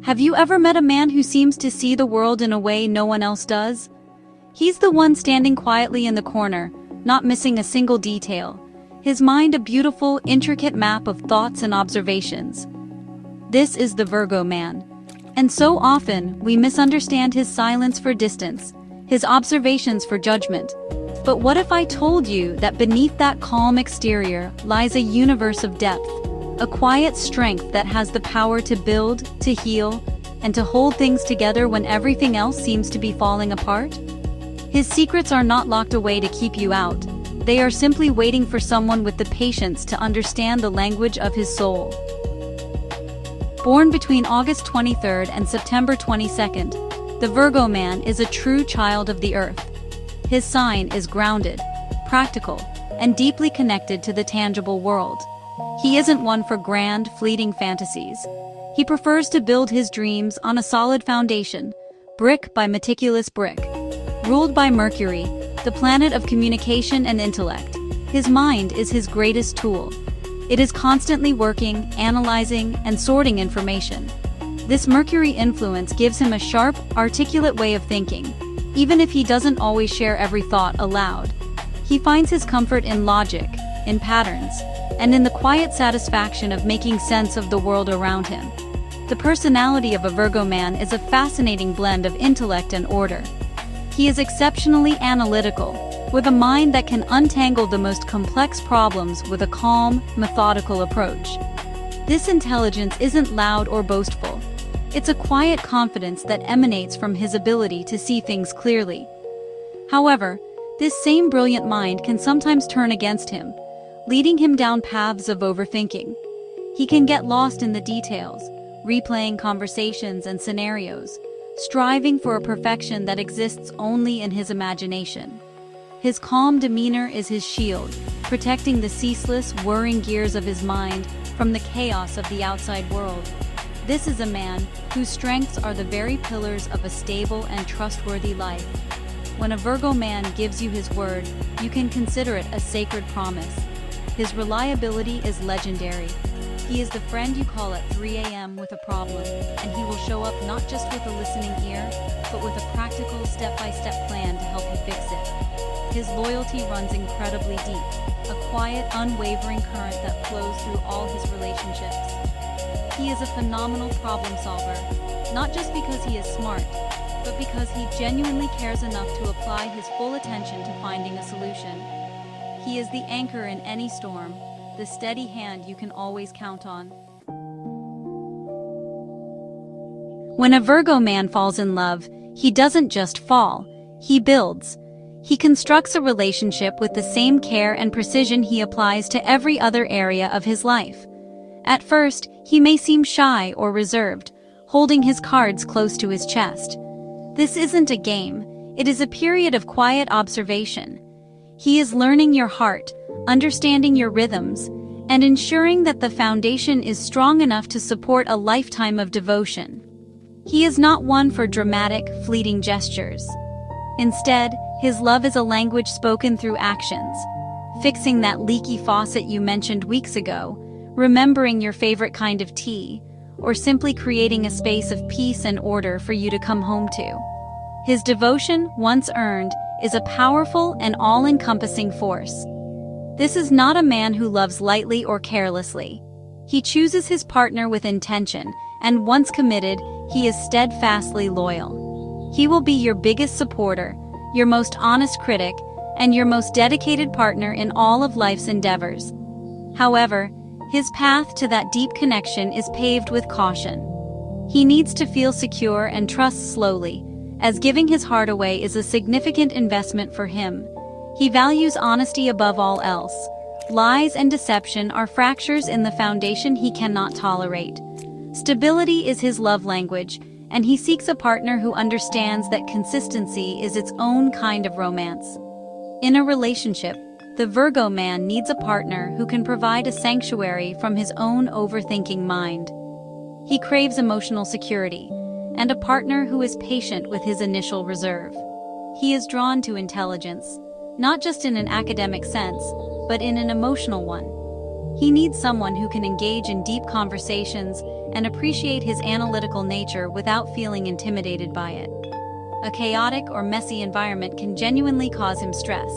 Have you ever met a man who seems to see the world in a way no one else does? He's the one standing quietly in the corner, not missing a single detail. His mind a beautiful, intricate map of thoughts and observations. This is the Virgo man. And so often, we misunderstand his silence for distance, his observations for judgment. But what if I told you that beneath that calm exterior lies a universe of depth, a quiet strength that has the power to build, to heal, and to hold things together when everything else seems to be falling apart? His secrets are not locked away to keep you out. They are simply waiting for someone with the patience to understand the language of his soul. Born between August 23rd and September 22nd, the Virgo man is a true child of the earth. His sign is grounded, practical, and deeply connected to the tangible world. He isn't one for grand, fleeting fantasies. He prefers to build his dreams on a solid foundation, brick by meticulous brick. Ruled by Mercury, the planet of communication and intellect, his mind is his greatest tool. It is constantly working, analyzing, and sorting information. This Mercury influence gives him a sharp, articulate way of thinking, even if he doesn't always share every thought aloud. He finds his comfort in logic, in patterns, and in the quiet satisfaction of making sense of the world around him. The personality of a Virgo man is a fascinating blend of intellect and order. He is exceptionally analytical, with a mind that can untangle the most complex problems with a calm, methodical approach. This intelligence isn't loud or boastful. It's a quiet confidence that emanates from his ability to see things clearly. However, this same brilliant mind can sometimes turn against him, leading him down paths of overthinking. He can get lost in the details, replaying conversations and scenarios, striving for a perfection that exists only in his imagination. His calm demeanor is his shield, protecting the ceaseless, whirring gears of his mind from the chaos of the outside world. This is a man whose strengths are the very pillars of a stable and trustworthy life. When a Virgo man gives you his word, you can consider it a sacred promise. His reliability is legendary. He is the friend you call at 3 a.m. with a problem, and he will show up not just with a listening ear, but with a practical step-by-step plan to help you fix it. His loyalty runs incredibly deep, a quiet, unwavering current that flows through all his relationships. He is a phenomenal problem solver, not just because he is smart, but because he genuinely cares enough to apply his full attention to finding a solution. He is the anchor in any storm, the steady hand you can always count on. When a Virgo man falls in love, he doesn't just fall, he builds. He constructs a relationship with the same care and precision he applies to every other area of his life. At first, he may seem shy or reserved, holding his cards close to his chest. This isn't a game, it is a period of quiet observation. He is learning your heart, understanding your rhythms, and ensuring that the foundation is strong enough to support a lifetime of devotion. He is not one for dramatic, fleeting gestures. Instead, his love is a language spoken through actions. Fixing that leaky faucet you mentioned weeks ago, remembering your favorite kind of tea, or simply creating a space of peace and order for you to come home to. His devotion, once earned, is a powerful and all-encompassing force. This is not a man who loves lightly or carelessly. He chooses his partner with intention, and once committed, he is steadfastly loyal. He will be your biggest supporter, your most honest critic, and your most dedicated partner in all of life's endeavors. However, his path to that deep connection is paved with caution. He needs to feel secure and trust slowly, as giving his heart away is a significant investment for him. He values honesty above all else. Lies and deception are fractures in the foundation he cannot tolerate. Stability is his love language, and he seeks a partner who understands that consistency is its own kind of romance. In a relationship, the Virgo man needs a partner who can provide a sanctuary from his own overthinking mind. He craves emotional security, and a partner who is patient with his initial reserve. He is drawn to intelligence, not just in an academic sense, but in an emotional one. He needs someone who can engage in deep conversations and appreciate his analytical nature without feeling intimidated by it. A chaotic or messy environment can genuinely cause him stress,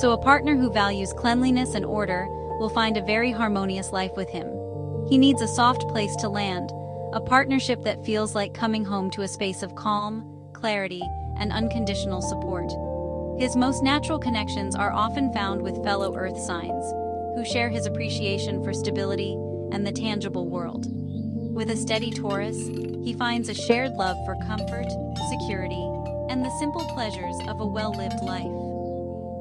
so a partner who values cleanliness and order will find a very harmonious life with him. He needs a soft place to land, a partnership that feels like coming home to a space of calm, clarity, and unconditional support. His most natural connections are often found with fellow Earth signs, who share his appreciation for stability and the tangible world. With a steady Taurus, he finds a shared love for comfort, security, and the simple pleasures of a well-lived life.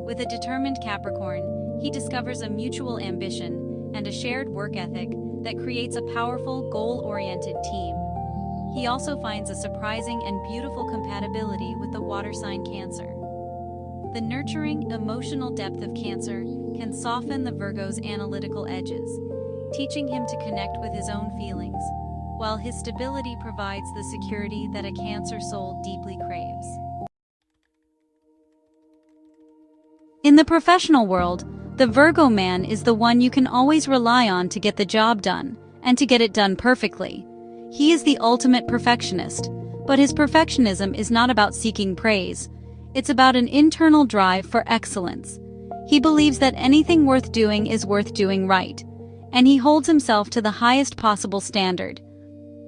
With a determined Capricorn, he discovers a mutual ambition and a shared work ethic that creates a powerful, goal-oriented team. He also finds a surprising and beautiful compatibility with the water sign Cancer. The nurturing, emotional depth of Cancer can soften the Virgo's analytical edges, teaching him to connect with his own feelings, while his stability provides the security that a Cancer soul deeply craves. In the professional world, the Virgo man is the one you can always rely on to get the job done, and to get it done perfectly. He is the ultimate perfectionist, but his perfectionism is not about seeking praise. It's about an internal drive for excellence. He believes that anything worth doing is worth doing right, and he holds himself to the highest possible standard.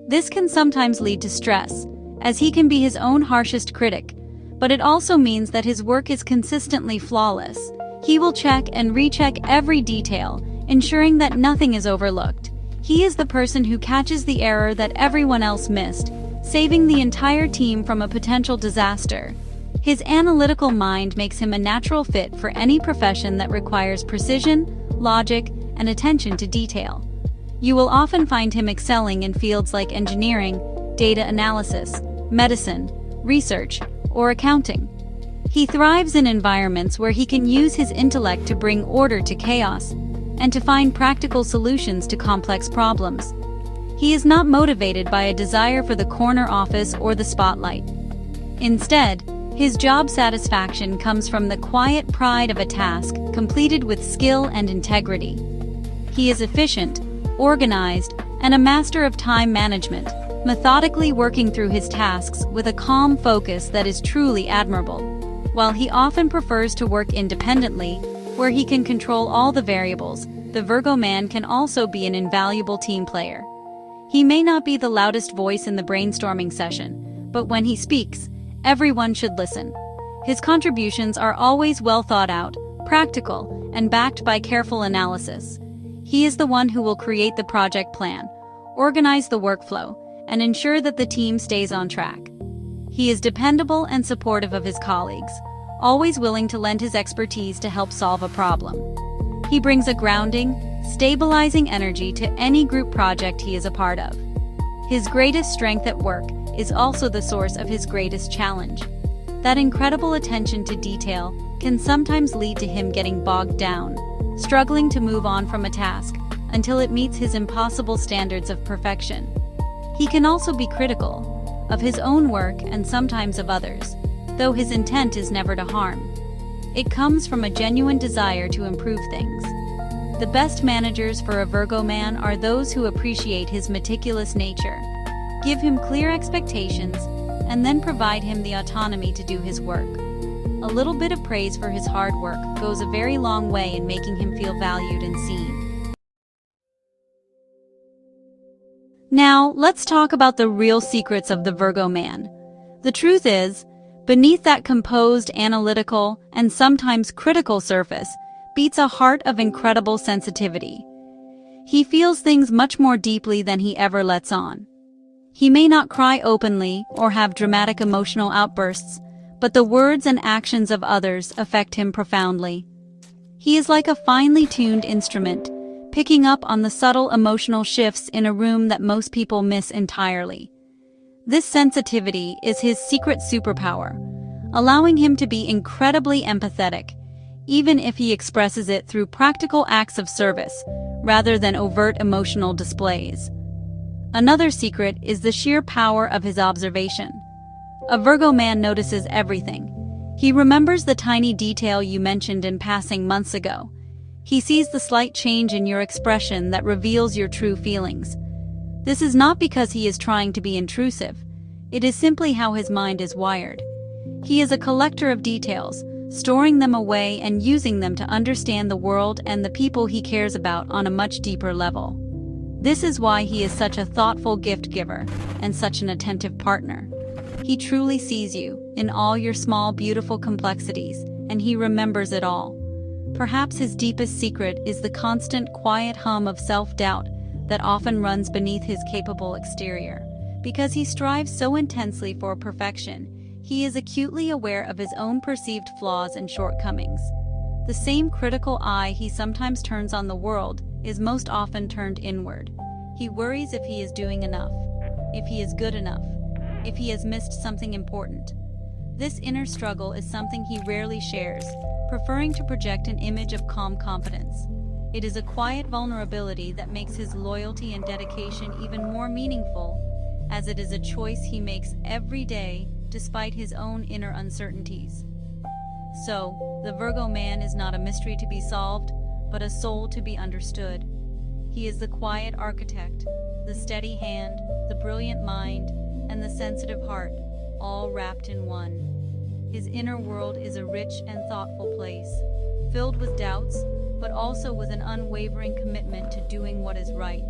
This can sometimes lead to stress, as he can be his own harshest critic, but it also means that his work is consistently flawless. He will check and recheck every detail, ensuring that nothing is overlooked. He is the person who catches the error that everyone else missed, saving the entire team from a potential disaster. His analytical mind makes him a natural fit for any profession that requires precision, logic, and attention to detail. You will often find him excelling in fields like engineering, data analysis, medicine, research, or accounting. He thrives in environments where he can use his intellect to bring order to chaos and to find practical solutions to complex problems. He is not motivated by a desire for the corner office or the spotlight. Instead, his job satisfaction comes from the quiet pride of a task completed with skill and integrity. He is efficient, organized, and a master of time management, methodically working through his tasks with a calm focus that is truly admirable. While he often prefers to work independently, where he can control all the variables, the Virgo man can also be an invaluable team player. He may not be the loudest voice in the brainstorming session, but when he speaks, everyone should listen. His contributions are always well thought out, practical, and backed by careful analysis. He is the one who will create the project plan, organize the workflow, and ensure that the team stays on track. He is dependable and supportive of his colleagues, always willing to lend his expertise to help solve a problem. He brings a grounding, stabilizing energy to any group project he is a part of. His greatest strength at work is also the source of his greatest challenge. That incredible attention to detail can sometimes lead to him getting bogged down, struggling to move on from a task until it meets his impossible standards of perfection. He can also be critical of his own work and sometimes of others, though his intent is never to harm. It comes from a genuine desire to improve things. The best managers for a Virgo man are those who appreciate his meticulous nature, give him clear expectations, and then provide him the autonomy to do his work. A little bit of praise for his hard work goes a very long way in making him feel valued and seen. Now, let's talk about the real secrets of the Virgo man. The truth is, beneath that composed, analytical, and sometimes critical surface beats a heart of incredible sensitivity. He feels things much more deeply than he ever lets on. He may not cry openly or have dramatic emotional outbursts, but the words and actions of others affect him profoundly. He is like a finely tuned instrument, picking up on the subtle emotional shifts in a room that most people miss entirely. This sensitivity is his secret superpower, allowing him to be incredibly empathetic, even if he expresses it through practical acts of service, rather than overt emotional displays. Another secret is the sheer power of his observation. A Virgo man notices everything. He remembers the tiny detail you mentioned in passing months ago. He sees the slight change in your expression that reveals your true feelings. This is not because he is trying to be intrusive. It is simply how his mind is wired. He is a collector of details, storing them away and using them to understand the world and the people he cares about on a much deeper level. This is why he is such a thoughtful gift giver and such an attentive partner. He truly sees you in all your small, beautiful complexities, and he remembers it all. Perhaps his deepest secret is the constant, quiet hum of self-doubt that often runs beneath his capable exterior. Because he strives so intensely for perfection, he is acutely aware of his own perceived flaws and shortcomings. The same critical eye he sometimes turns on the world is most often turned inward. He worries if he is doing enough, if he is good enough, if he has missed something important. This inner struggle is something he rarely shares, preferring to project an image of calm confidence. It is a quiet vulnerability that makes his loyalty and dedication even more meaningful, as it is a choice he makes every day despite his own inner uncertainties. So, the Virgo man is not a mystery to be solved, but a soul to be understood. He is the quiet architect, the steady hand, the brilliant mind, and the sensitive heart, all wrapped in one. His inner world is a rich and thoughtful place, filled with doubts, but also with an unwavering commitment to doing what is right.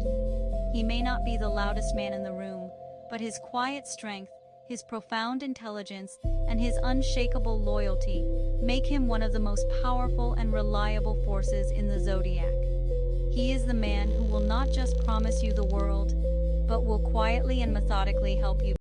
He may not be the loudest man in the room, but his quiet strength, his profound intelligence, and his unshakable loyalty make him one of the most powerful and reliable forces in the Zodiac. He is the man who will not just promise you the world, but will quietly and methodically help you